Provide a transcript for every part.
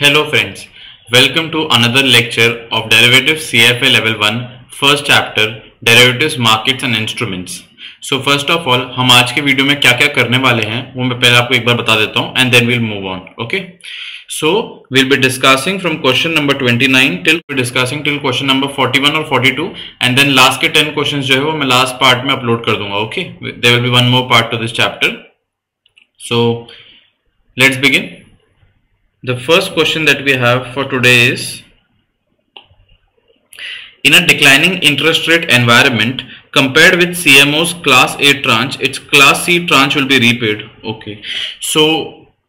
Hello friends, welcome to another lecture of Derivatives CFA Level 1, first chapter Derivatives Markets and Instruments. So first of all, हम आज के video में क्या क्या करने वाले हैं वो मैं पहले आपको एक बार बता देता हूँ and then we'll move on. Okay? So we'll be discussing from question number 29 till question number 41 or 42 and then last के 10 questions जो है वो मैं last part में upload कर दूंगा. Okay? There will be one more part to this chapter. So let's begin. The first question that we have for today is, in a declining interest rate environment compared with CMO's class A tranche, its class C tranche will be repaid. Okay, so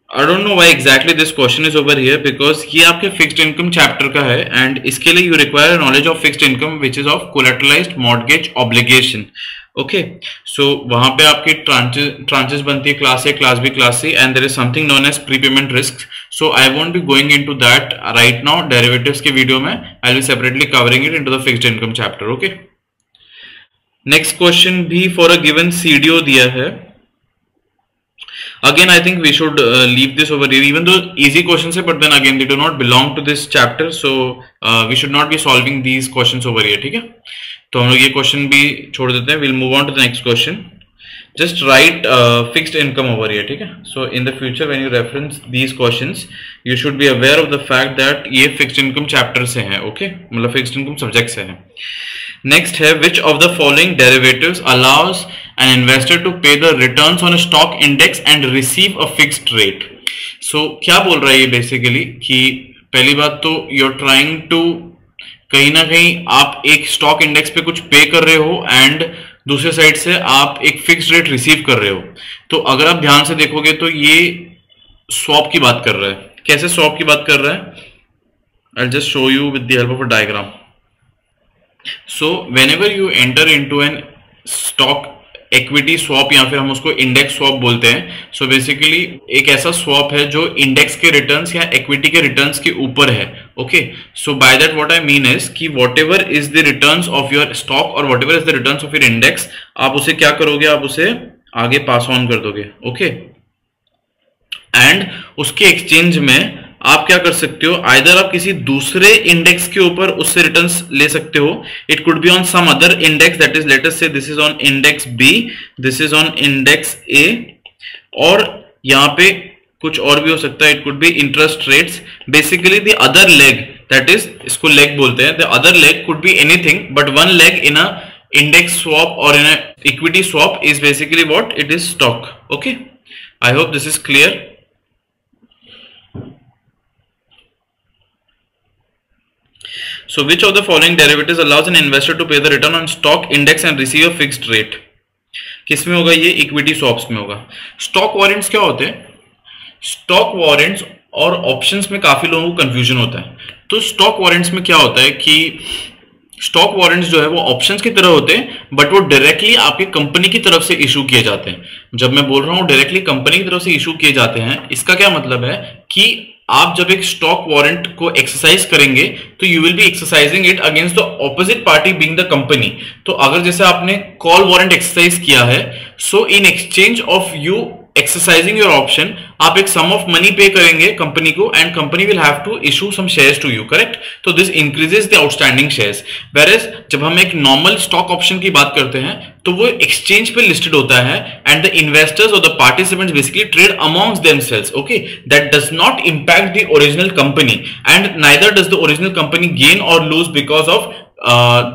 I don't know why exactly this question is over here because ये आपके fixed income chapter का है and इसके लिए you require a knowledge of fixed income which is of collateralized mortgage obligation. Okay so वहां पे आपकी tranches बनती है class A, class B, class C and there is something known as prepayment risk. So I won't be going into that right now. Derivatives के video में I will separately covering it into the fixed income chapter. Okay, next question भी for a given CDO दिया है. Again, I think we should leave this over here, even though easy questions है, but then again they do not belong to this chapter, so we should not be solving these questions over here. ठीक है, तो हम लोग ये question भी छोड़ देते हैं. We'll move on to the next question. Just write fixed income over here. ठीक है, so in the future when you reference these questions, you should be aware of the fact that ये fixed income chapter से हैं. Okay, मतलब fixed income subject से हैं. Next है, which of the following derivatives allows an investor to pay the returns on a stock index and receive a fixed rate? So क्या बोल रहा है ये बेसिकली कि पहली बात तो you're trying to कहीं ना कहीं आप एक स्टॉक इंडेक्स पे कुछ पे कर रहे हो एंड दूसरे साइड से आप एक फिक्स्ड रेट रिसीव कर रहे हो. तो अगर आप ध्यान से देखोगे तो ये स्वैप की बात कर रहा है. कैसे स्वैप की बात कर रहा है? I'll just show you with the help of a diagram. So whenever you enter into an stock equity swap या फिर हम उसको इंडेक्स स्वैप बोलते हैं. सो बेसिकली एक ऐसा स्वैप है जो इंडेक्स के रिटर्न्स या इक्विटी के रिटर्न्स के ऊपर है. Okay, so by that what I mean is कि whatever is the returns of your stock और whatever is the returns of your index, आप उसे क्या करोगे? आप उसे आगे पास ऑन कर दोगे. ओके, एंड उसके एक्सचेंज में आप क्या कर सकते हो? आइदर आप किसी दूसरे इंडेक्स के ऊपर उससे रिटर्न्स ले सकते हो. It could be on some other index, that is let us say this is on index B, this is on index A, और यहां पे कुछ और भी हो सकता है. It could be interest rates. Basically the other leg, that is इसको लेग बोलते हैं. The other leg could be anything but one leg in a index swap और in a equity swap is basically what it is stock. Okay, I hope this is clear. So which of the following derivatives allows an investor to pay the return on stock index and receive a fixed rate? किसमें होगा ये? Equity swaps में होगा. Stock warrants क्या होते हैं? Stock warrants और options में काफी लोगों को कंफ्यूजन होता है. तो स्टॉक वॉरेंट्स में क्या होता है कि स्टॉक वॉरेंट्स जो है वो ऑप्शंस की तरह होते हैं बट वो डायरेक्टली आपकी कंपनी की तरफ से इशू किए जाते हैं. जब मैं बोल रहा हूं डायरेक्टली कंपनी की तरफ से इशू किए जाते हैं, इसका क्या मतलब है कि आप जब एक स्टॉक वारंट को एक्सरसाइज करेंगे तो you will be exercising it against the opposite party being the company. तो अगर जैसे आपने कॉल वारंट एक्सरसाइज किया है, so in exchange of you exercising your option आप एक सम ऑफ मनी पे करेंगे कंपनी को and company will have to issue some shares to you. Correct? तो this increases the outstanding shares. Whereas जब हम एक नॉर्मल स्टॉक ऑप्शन की बात करते हैं तो वो एक्सचेंज पे लिस्टेड होता है एंड द इन्वेस्टर्स और the participants basically trade amongst themselves. Okay, that does not impact the original company and neither does the original company gain और lose because of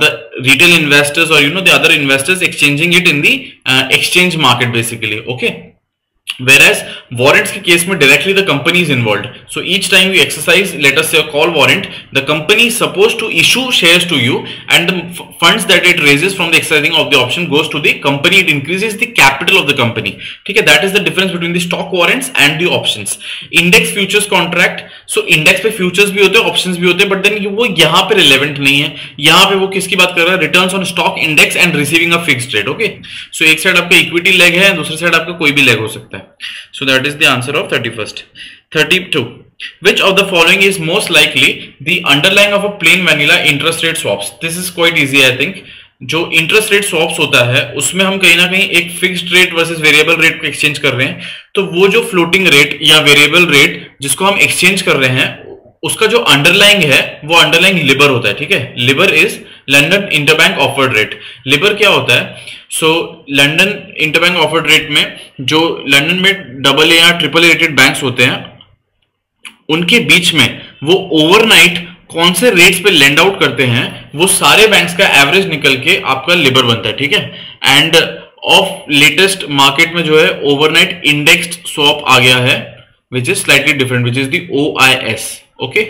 the retail investors or the other investors exchanging it in the exchange market basically. Okay, whereas warrants के case में directly the company is involved. So each time you exercise, let us say a call warrant, the company is supposed to issue shares to you and the funds that it raises from the exercising of the option goes to the company. It increases the capital of the company. ठीक है, that is the difference between the stock warrants and the options. Index futures contract, so index पे futures भी होते हैं, options भी होते हैं, but then वो यहाँ पे relevant नहीं है. यहाँ पे वो किसकी बात कर रहा है? Returns on stock index and receiving a fixed rate. Okay, so एक साइड आपका equity leg है, दूसरी साइड आपका कोई भी leg हो सकता है. So that is the answer of 31st. 32. Which of the following is most likely the underlying of a plain vanilla interest rate swaps? This is quite easy, I think. जो interest rate swaps होता है उसमें हम कहीं ना कहीं एक fixed rate versus variable rate को एक्सचेंज कर रहे हैं. तो वो जो फ्लोटिंग रेट या वेरिएबल रेट जिसको हम एक्सचेंज कर रहे हैं उसका जो अंडरलाइंग है वो अंडरलाइंग लिबर होता है, ठीक है। Libre is London interbank offered rate. Libre क्या होता है? सो लंदन इंटरबैंक ऑफर्ड रेट में जो लंदन में डबल ए या ट्रिपल ए रेटेड बैंक्स होते हैं उनके बीच में वो ओवरनाइट कौन से रेट्स पे लेंड आउट करते हैं वो सारे बैंक्स का एवरेज निकल के आपका लिबर बनता है, ठीक है। एंड ऑफ लेटेस्ट मार्केट में जो है ओवरनाइट इंडेक्स्ड स्वैप आ गया है which is slightly different, which is the OIS, okay.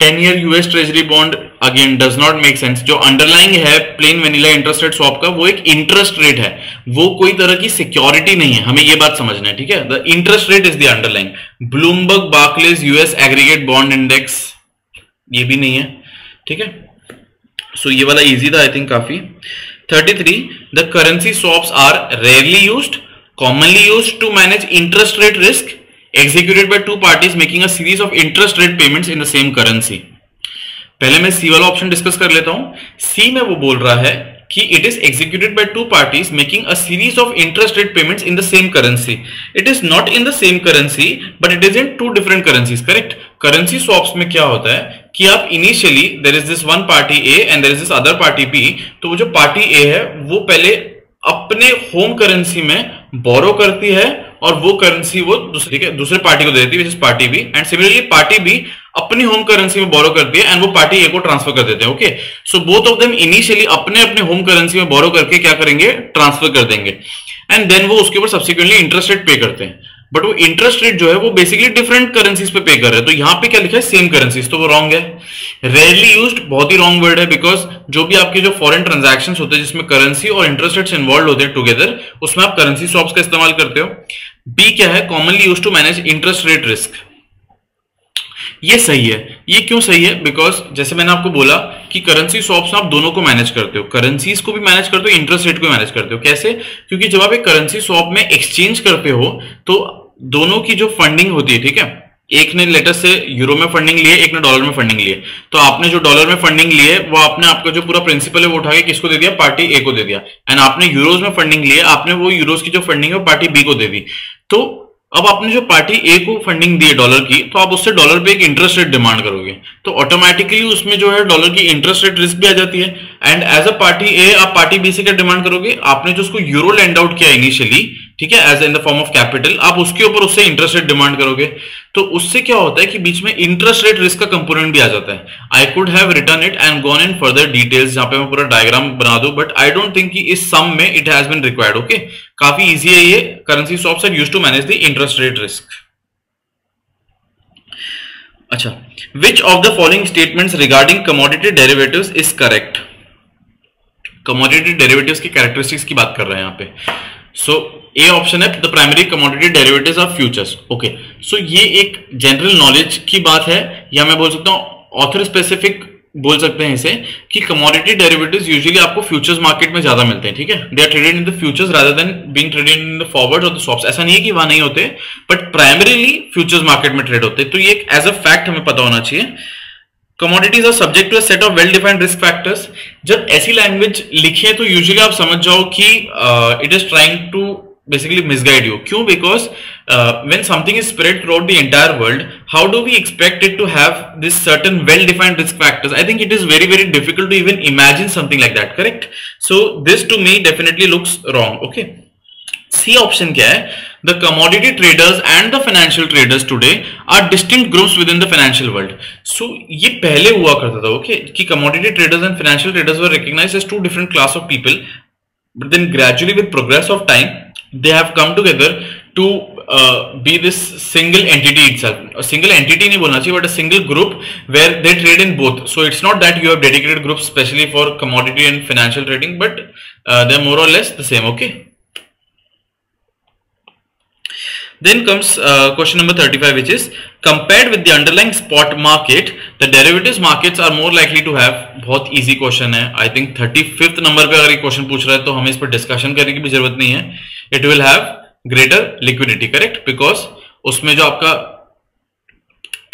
10 year US treasury bond again does not make sense. जो अंडरलाइंग है plain vanilla interest rate swap का वो एक इंटरेस्ट रेट है, वो कोई तरह की सिक्योरिटी नहीं है, हमें ये बात समझना है, ठीक है। The interest rate is the underlying. Bloomberg Barclays US aggregate bond index ये भी नहीं है, ठीक है। सो ये वाला इजी था आई थिंक काफी। 33 the currency swaps are rarely used, commonly used to manage interest rate risk, executed by two parties making a series of interest rate payments in the same currency। पहले मैं सी वाला ऑप्शन डिस्कस कर लेता हूं। सी में वो बोल रहा है कि it is executed by two parties making a series of interest rate payments in the same currency. It is not in the same currency but it is in two different currencies, correct. Currency swaps में क्या होता है कि आप initially there is this one party A and there is this other party B, तो वो जो party ए है वो पहले अपने होम करेंसी में बोरो करती है और वो करेंसी वो दूसरे पार्टी को दे देती है, which is party B. And similarly party B अपनी होम करेंसी में बोरो करती है एंड वो पार्टी ए को ट्रांसफर कर देते हैं, okay. So both of them initially अपने अपने होम करेंसी में बोरो करके क्या करेंगे, ट्रांसफर कर देंगे एंड देन वो उसके ऊपर सब्सिक्वेंटली इंटरेस्ट रेट पे करते हैं। बट वो इंटरेस्ट रेट जो है वो बेसिकली डिफरेंट करेंसीज पे पे कर रहे हैं। तो यहां पे क्या लिखा है, सेम करेंसीज, तो वो रॉन्ग है। रेयरली यूज्ड बहुत ही रॉन्ग वर्ड है, बिकॉज जो भी आपके जो फॉरेन ट्रांजैक्शंस होते हैं जिसमें करेंसी और इंटरेस्ट रेट्स इन्वॉल्व होते हैं टुगेदर, उसमें आप करेंसी स्वैप्स का इस्तेमाल करते हो। बी क्या है, commonly used to manage interest rate risk. ये सही है। ये क्यों सही है? बिकॉज जैसे मैंने आपको बोला कि करेंसी स्वैप्स आप दोनों को मैनेज करते हो, करेंसीज को भी मैनेज करते हो, इंटरेस्ट रेट को मैनेज करते हो। कैसे? क्योंकि जब आप एक करेंसी स्वैप में एक्सचेंज करते हो तो दोनों की जो फंडिंग होती है, ठीक है, एक ने लेटर से यूरो में फंडिंग लिए, एक ने डॉलर में फंडिंग लिए, तो आपने जो डॉलर में फंडिंग लिए वो आपने आपका जो पूरा प्रिंसिपल है वो उठा के किसको दे दिया, पार्टी ए को दे दिया। एंड आपने यूरोज में फंडिंग लिए, आपने वो यूरोज की जो फंडिंग है वो पार्टी बी को दे दी। तो अब आपने जो पार्टी ए को फंडिंग दी है डॉलर की, तो आप उससे डॉलर पे एक इंटरेस्ट रेट डिमांड करोगे, तो ऑटोमेटिकली उसमें जो है डॉलर की इंटरेस्ट रेट रिस्क भी आ जाती है। एंड एज अ पार्टी ए आप पार्टी बी से क्या डिमांड करोगे, आपने जो उसको यूरो लैंड आउट किया इनिशियली, ठीक है, as in the form of capital, आप उसके ऊपर उससे इंटरेस्ट रेट डिमांड करोगे। तो उससे क्या होता है कि बीच में इंटरेस्ट रेट रिस्क का कंपोनेंट भी आ जाता है। I could have written it and gone in further details, जहां पे मैं पूरा डायग्राम बना दूं, बट आई डोंट थिंक कि इस सम में it has been required, okay. काफी इजी है ये। Currency swaps are used to manage the interest rate risk. अच्छा, which of the following statements regarding commodity derivatives is correct? Commodity derivatives की characteristics की बात कर रहे हैं यहाँ पे। सो ए ऑप्शन है the primary commodity derivatives of futures, okay. So ये एक जनरल नॉलेज की बात है, या मैं बोल सकता हूँ ऑथर स्पेसिफिक बोल सकते हैं इसे, कि कमोडिटी डेरिवेटिव्स यूजुअली आपको फ्यूचर्स मार्केट में ज्यादा मिलते हैं, ठीक है। They are traded in the futures rather than being traded in the forwards और द स्वैप्स। ऐसा नहीं है कि वहां नहीं होते, बट प्राइमरीली फ्यूचर्स मार्केट में ट्रेड होते हैं। तो ये एक एज अ फैक्ट हमें पता होना चाहिए। Commodities are subject to a set of well defined risk factors. जब ऐसी लैंग्वेज लिखी है तो यूजुअली आप समझ जाओ कि it is trying to basically misguide you. क्यों? Because when something is spread throughout the entire world, how do we expect it to have this certain well-defined risk factors? I think it is very, very difficult to even imagine something like that, correct? So this to me definitely looks wrong, okay? C option क्या है? The commodity traders and the financial traders today are distinct groups within the financial world. So ये पहले हुआ करता था, okay? कि commodity traders and financial traders were recognized as two different class of people, but then gradually with progress of time, they have come together to be this single entity itself. A single entity नहीं बोलना चाहिए, but a single group where they trade in both. So it's not that you have dedicated groups specially for commodity and financial trading, but they're more or less the same, okay? Then comes question number 35, which is compared with the underlying spot market, the derivatives markets are more likely to have, बहुत easy question है, I think 35th number पे अगर ये question पूछ रहा है तो हमें इस पर डिस्कशन करने की भी जरूरत नहीं है। It will have greater liquidity, correct? Because उसमें जो आपका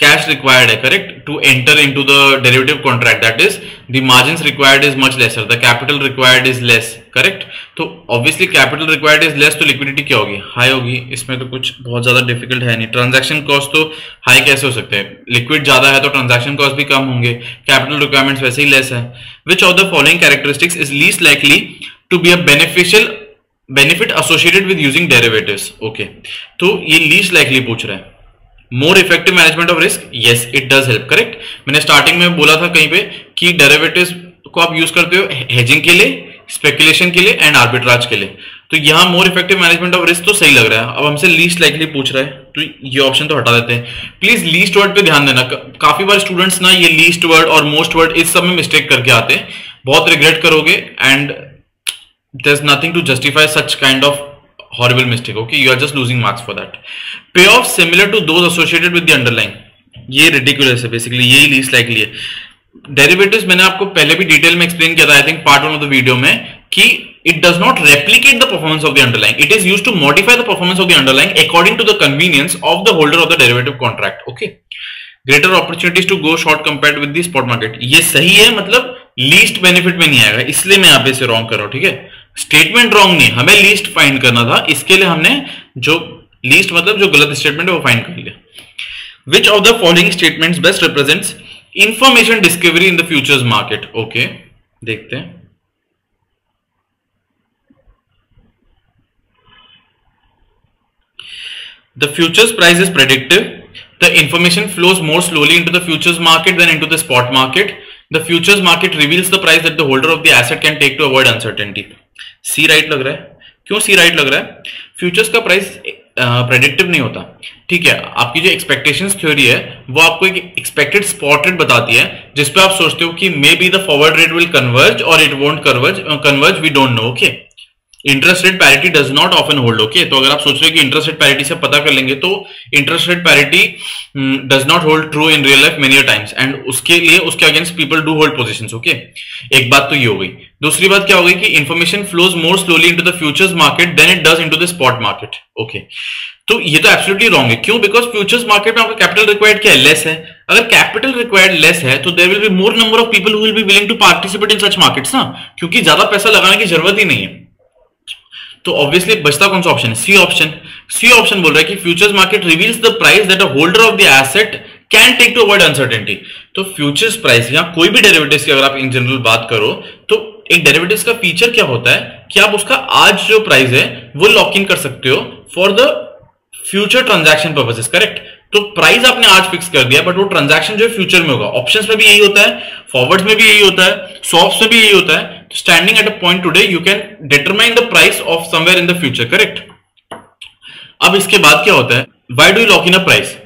cash required है, correct, to enter into the derivative contract, that is the margins required is much lesser, the capital required is less, correct. तो obviously capital required is less, तो liquidity क्या होगी, high होगी. इसमें तो कुछ बहुत ज्यादा difficult है नहीं. transaction cost तो high कैसे हो सकते हैं, liquid ज्यादा है तो transaction cost भी कम होंगे, capital requirements वैसे ही less है. which of the following characteristics is least likely to be a benefit associated with using derivatives? okay, तो ये least likely पूछ रहा है. More effective management of risk, yes it does help, correct. मैंने starting में बोला था कहीं पे कि डेरिवेटिव्स को आप यूज करते हो हेजिंग के लिए, स्पेकुलेशन के लिए एंड आर्बिट्राज के लिए. तो यहाँ more effective management of risk तो सही लग रहा है. अब हमसे लीस्ट लाइकली पूछ रहा है तो ये ऑप्शन तो हटा देते हैं. प्लीज लीस्ट वर्ड पे ध्यान देना. काफी बार स्टूडेंट्स ना ये लीस्ट वर्ड और मोस्ट वर्ड इस सब में मिस्टेक करके आते हैं, बहुत रिग्रेट करोगे and there is nothing to justify such kind of horrible mistake. okay, you are just losing marks for that. Payoff similar to those associated with the underlying, ये ridiculous है basically, यही least likely है. Derivatives मैंने आपको पहले भी detail में explain किया था, I think part 1 of the video में, कि it does not replicate the performance of the underlying, it is used to modify the performance of the underlying according to the convenience of the holder of the derivative contract. okay, greater opportunities to go short compared with the spot market, ये सही है, मतलब least benefit में नहीं आएगा, इसलिए मैं यहाँ पे इसे रॉन्ग कर रहा हूँ. ठीक है, स्टेटमेंट रॉन्ग नहीं, हमें लीस्ट फाइंड करना था, इसके लिए हमने जो लीस्ट मतलब जो गलत स्टेटमेंट है वो फाइंड कर लिया. विच of the following statements best represents information discovery in the futures market? Okay, देखते हैं. The futures price is predictive. The information flows more slowly into the futures market than into the spot market. The futures market reveals the price that the holder of the asset can take to avoid uncertainty. C right लग रहा है. क्यों C right लग रहा है? Futures का price predictive नहीं होता. ठीक है, आपकी जो एक्सपेक्टेशंस थ्योरी है वो आपको एक एक्सपेक्टेड स्पॉट रेट बताती है, जिसपे आप सोचते हो कि maybe the forward rate will converge और it won't converge, we don't know. Okay, interest rate parity does not often hold. Okay, तो अगर आप सोच रहे हो कि इंटरेस्ट रेट पैरिटी से पता कर लेंगे, तो interest rate parity does not hold true in real life many times, and उसके लिए उसके against people do hold positions. Okay, एक बात तो ये हो गई. दूसरी बात क्या हो गई कि information flows more slowly into the futures market then it does into the spot market. Okay, तो ये तो एब्सोल्युटली रॉन्ग है. क्यों? बिकॉज फ्यूचर्स मार्केट में आपका कैपिटल रिक्वायर्ड क्या है, लेस है. अगर कैपिटल रिक्वायर्ड लेस है तो there will be more number of people who will be willing to participate in such markets ना, क्योंकि ज्यादा पैसा लगाने की जरूरत ही नहीं है. तो ऑब्वियसली बचता कौन सा ऑप्शन है? C option. सी ऑप्शन बोल रहा है कि futures market reveals the price that a holder of the asset can take to avoid uncertainty. तो फ्यूचर्स प्राइस या कोई भी डेरिवेटिव्स की अगर आप इन जनरल बात करो, तो एक डेरिवेटिव्स का फीचर क्या होता है कि आप उसका आज जो प्राइस है वो लॉक इन कर सकते हो for the future transaction purposes, correct. तो प्राइस आपने आज फिक्स कर दिया, बट वो ट्रांजैक्शन जो है फ्यूचर में होगा. ऑप्शंस में भी यही होता है, फॉरवर्ड्स में भी यही होता है, स्वैप्स में भी यही होता है. Standing at a point today you can determine the price of somewhere in the future, correct. अब इसके बाद क्या होता है? Why do you lock in a price?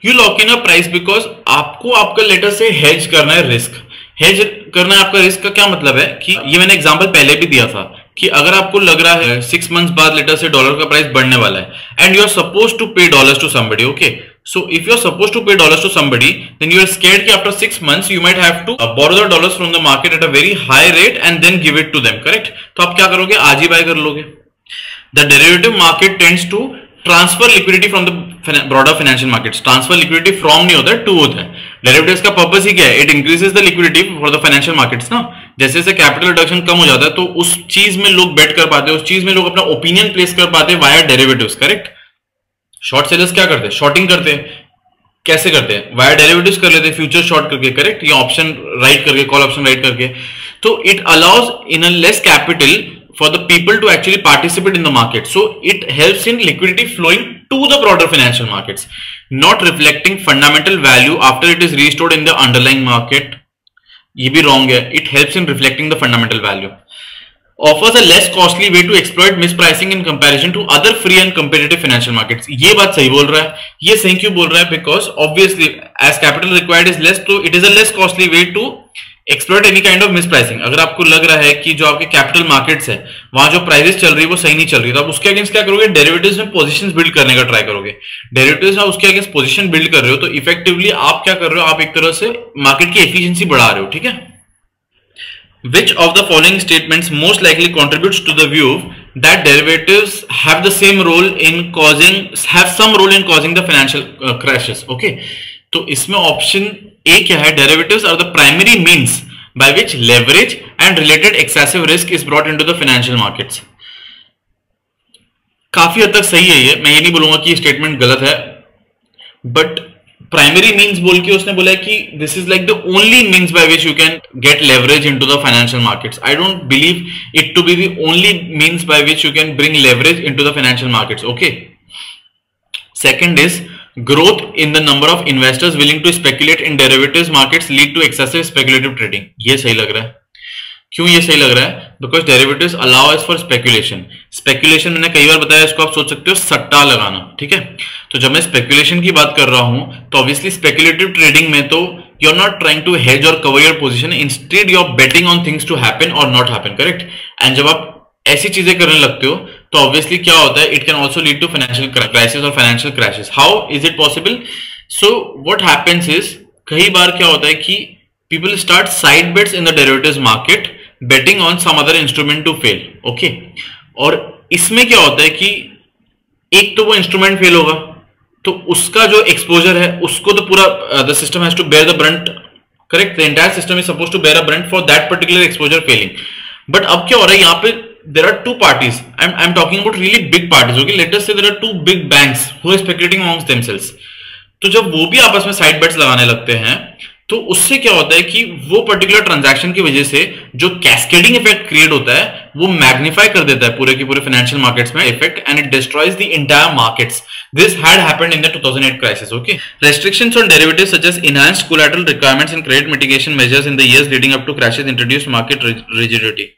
You lock in a price because आपको आपका लेटर से हेज करना है रिस्क. हेज करना है आपका रिस्क का क्या मतलब है कि ये मैंने एग्जांपल पहले भी दिया था कि अगर आपको लग रहा है 6 मंथ्स बाद लेटर से डॉलर का प्राइस बढ़ने वाला है and you are suppose to pay dollars to somebody. Okay, so if you are supposed to pay dollars to somebody, then you are scared that after 6 months you might have to borrow the dollars from the market at a very high rate and then give it to them, correct. तो आप क्या करोगे? आज ही bye कर लोगे. The derivative market tends to transfer liquidity from the broader financial markets. Transfer liquidity from नहीं होता है, to होता है. Derivatives का पर्पस ही क्या है? It increases the liquidity for the financial markets ना. जैसे जैसे कैपिटल रिडक्शन कम हो जाता है तो उस चीज में लोग बेट कर पाते हैं, उस चीज में लोग अपना ओपिनियन प्लेस कर पाते हैं via derivatives, correct. Short sellers क्या करते हैं? शॉर्टिंग करते हैं. कैसे करते हैं? वाया डेरिवेटिव्स कर लेते हैं, फ्यूचर शॉर्ट करके, करेक्ट, या ऑप्शन राइट करके, कॉल ऑप्शन राइट करके. तो it allows in a less capital for the people to actually participate in the market, so it helps in liquidity flowing to the broader financial markets, not reflecting fundamental value after it is restored in the underlying market. ये भी wrong है. It helps in reflecting the fundamental value. Offers a less costly way to exploit mispricing in comparison to other free and competitive financial markets. ये बात सही बोल रहा है. ये सही क्यों बोल रहा है? Because obviously as capital required is less, so it is a less costly way to exploit any kind of mispricing. अगर आपको लग रहा है कि जो आपके कैपिटल मार्केट्स है वहां जो प्राइसेस चल रही है वो सही नहीं चल रही, तो आप उसके अगेंस्ट क्या करोगे? डेरिवेटिव्स में पोजीशंस बिल्ड करने का ट्राई करोगे. डेरिवेटिव्स में उसके अगेंस्ट पोजीशन बिल्ड कर रहे हो तो इफेक्टिवली आप क्या कर रहे हो? आप एक तरह से मार्केट की एफिशिएंसी बढ़ा रहे हो. ठीक है. Which of the following statements most likely contributes to the view that derivatives have the same role in causing, have some role in causing the financial crashes? Okay. तो इसमें ऑप्शन ए क्या है, derivatives are the primary means by which leverage and related excessive risk is brought into the financial markets. काफी हद तक सही है ये, मैं ये नहीं बोलूंगा कि स्टेटमेंट गलत है, बट प्राइमरी मीन्स बोल के उसने बोला है कि this is like the only means by which you can get leverage into the financial markets. I don't believe it to be the only means by which you can bring leverage into the financial markets. Okay, second is growth in the number of investors willing to speculate in derivatives markets lead to excessive speculative trading। ये सही लग रहा है। क्यों ये सही लग रहा है? Because derivatives allow us for speculation. Speculation मैंने कई बार बताया, इसको आप सोच सकते हो सट्टा लगाना, ठीक है। तो जब मैं स्पेकुलेशन की बात कर रहा हूं तो ऑब्वियसली स्पेकुलेटिव ट्रेडिंग में तो you are not trying to hedge और cover your position, instead you are betting on things to happen और नॉट हैपन, करेक्ट। एंड जब आप ऐसी चीजें करने लगते हो तो ऑब्वियसली क्या होता है, it can also lead to financial crisis और financial crashes. How is it possible? So what happens is, कई बार क्या होता है कि people start side bets in the derivatives market betting on some other instrument to fail. Okay, और इसमें क्या होता है कि एक तो वो इंस्ट्रूमेंट फेल होगा तो उसका जो एक्सपोजर है उसको तो पूरा the system has to bear the brunt, correct. The entire system is supposed to bear a brunt for that particular exposure failing. But अब क्या हो रहा है यहाँ पे, there are two parties. I'm talking about really big parties. Okay, let us say there are two big banks who are speculating amongst themselves. तो जब वो भी आपस में साइड बेट्स लगाने लगते हैं तो उससे क्या होता है कि वो पर्टिकुलर ट्रांजैक्शन की वजह से जो कैस्केडिंग इफेक्ट क्रिएट होता है वो मैग्नीफाई कर देता है पूरे के पूरे फाइनेंशियल मार्केट्स में effect, and it destroys the entire markets. This had happened in the 2008 crisis. Okay, restrictions on derivatives such as enhanced collateral requirements and credit mitigation measures in the years leading up to crashes introduced market rigidity।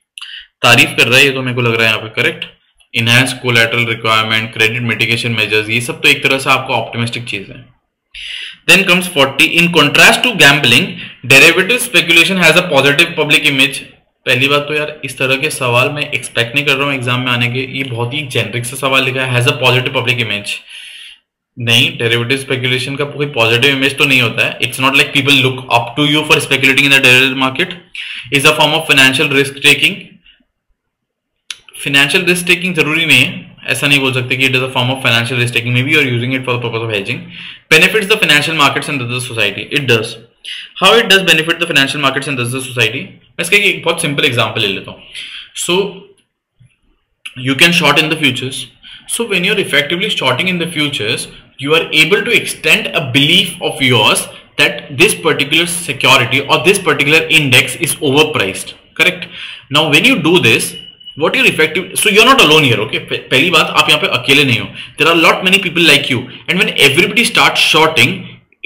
तारीफ कर रहा है ये तो मेरे को लग रहा है यहाँ पे, correct. Enhance collateral requirement, credit mitigation measures, ये सब तो एक तरह से आपको ऑप्टिमिस्टिक चीज है। Then comes 40, in contrast to gambling derivative speculation has a positive public image. पहली बात तो यार इस तरह के सवाल मैं एक्सपेक्ट नहीं कर रहा हूँ एग्जाम में आने के, ये बहुत ही जेनरिक सा सवाल लिखा है, has a positive public image. नहीं, डेरिवेटिव स्पेकुलेशन का कोई पॉजिटिव इमेज तो नहीं होता है। It's not like people look up to you for speculating in the derivative market. Is a form of financial risk taking. Financial risk taking जरूरी नहीं है, ऐसा नहीं बोल सकते कि it is a form of financial risk taking, maybe you are using it for the purpose of hedging. Benefits the financial markets and the society, it does. How it does benefit the financial markets and the society? मैं इसका एक बहुत simple example ले लेता हूं। So you can short in the futures. So when you are effectively shorting in the futures, you are able to extend a belief of yours that this particular security or this particular index is overpriced, correct? Now when you do this, what you're effective, so you're not alone here, okay? पहली बात, आप यहाँ पे अकेले नहीं हो, there are a lot many people like you, and when everybody starts shorting,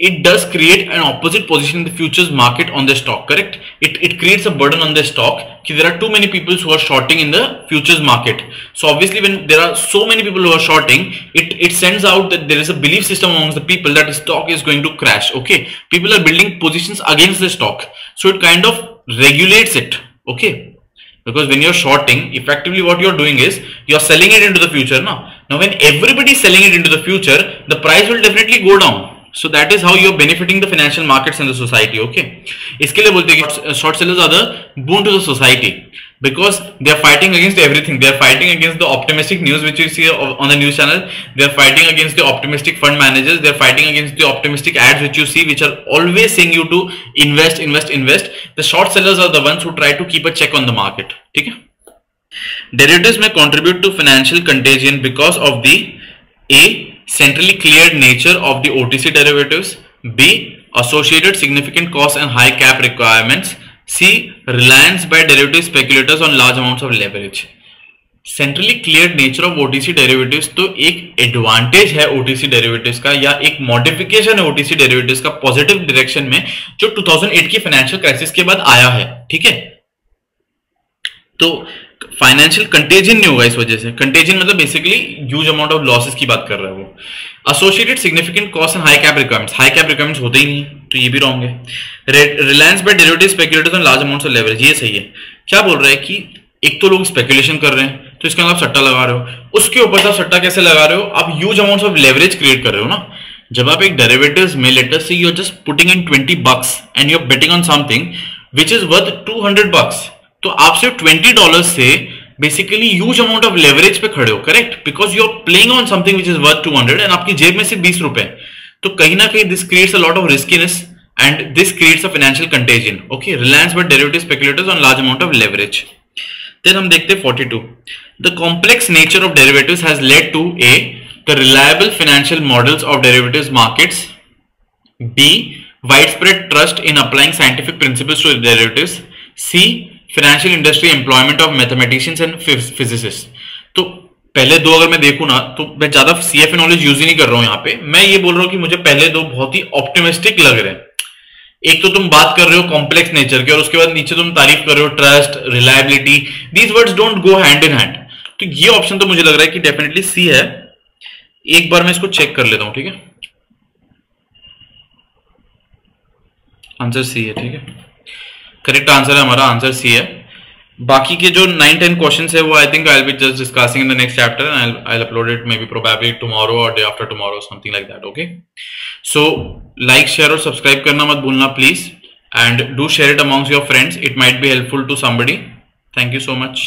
it does create an opposite position in the futures market on the stock, correct? It creates a burden on the stock कि there are too many people who are shorting in the futures market. So obviously when there are so many people who are shorting, it sends out that there is a belief system amongst the people that the stock is going to crash, okay? People are building positions against the stock, so it kind of regulates it, okay? Because when you're shorting, effectively what you're doing is you're selling it into the future now. Now when everybody is selling it into the future, the price will definitely go down. So that is how you're benefiting the financial markets and the society, okay? इसके लिए बोलते हैं कि short sellers are the boon to the society because they are fighting against everything. They are fighting against the optimistic news which you see on the news channel. They are fighting against the optimistic fund managers. They are fighting against the optimistic ads which you see, which are always saying you to invest, invest, invest. The short sellers are the ones who try to keep a check on the market. ठीक है? Derivatives may contribute to financial contagion because of the A, centrally cleared nature of the OTC derivatives, B, associated significant costs and high cap requirements, C, reliance by derivative speculators on large amounts of leverage. Centrally cleared nature of OTC derivatives तो एक advantage है OTC derivatives का, या एक modification है OTC derivatives का positive direction में जो 2008 की फाइनेंशियल क्राइसिस के बाद आया है, ठीक है? तो फाइनेंशियल कंटेजन नहीं होगा इस वजह से। कंटेजन मतलब basically huge amount of losses की बात कर रहा है वो। Associated significant cost and high cap requirements, high cap requirements होते ही नहीं तो ये भी रॉन्ग है। Reliance by derivative speculators on large amounts of leverage, ये सही है। क्या बोल रहा है कि एक तो लोग स्पेकुलेशन कर रहे हैं तो इसके अंदर आप सट्टा लगा रहे हो, उसके ऊपर से आप सट्टा कैसे लगा रहे हो, आप huge amounts of leverage create कर रहे हो ना। जब आप एक डेरिवेटिव्स में let us say you are just putting in $20 and you are betting on something which is worth $200, तो आप सिर्फ $20 से basically huge amount of leverage पे खड़े हो, correct? Because you are playing on something which is worth 200 and आपकी जेब में सिर्फ 20 रुपए, तो कहीं ना कहीं this creates a lot of riskiness and this creates a financial contagion. Okay, reliance but derivative speculators on large amount of leverage. Then हम देखते हैं 42. The complex nature of derivatives has led to a the reliable financial models of derivatives markets, be widespread trust in applying scientific principles to derivatives, C financial industry employment of mathematicians and physicists. तो पहले दो अगर मैं देखूं ना तो मैं ज्यादा CFA नॉलेज यूज ही नहीं कर रहा हूं यहाँ पे. मैं ये बोल रहा हूं कि मुझे पहले दो बहुत ही ऑप्टिमिस्टिक लग रहे हैं. एक तो तुम बात कर रहे हो कॉम्प्लेक्स नेचर की और उसके बाद नीचे तुम तारीफ कर रहे हो trust, reliability. These words don't go hand in hand. तो ये ऑप्शन तो मुझे लग रहा है कि डेफिनेटली सी है. एक बार मैं इसको चेक कर लेता हूं. ठीक है, आंसर सी है. ठीक है, करेक्ट आंसर है हमारा, आंसर सी है. बाकी के जो 9-10 क्वेश्चंस है वो I think I will be just discussing in the next chapter and I will upload it maybe probably tomorrow और day after tomorrow, something like that. Okay, so like, share और subscribe करना मत भूलना please, and do share it amongst your friends. It might be helpful to somebody. Thank you so much.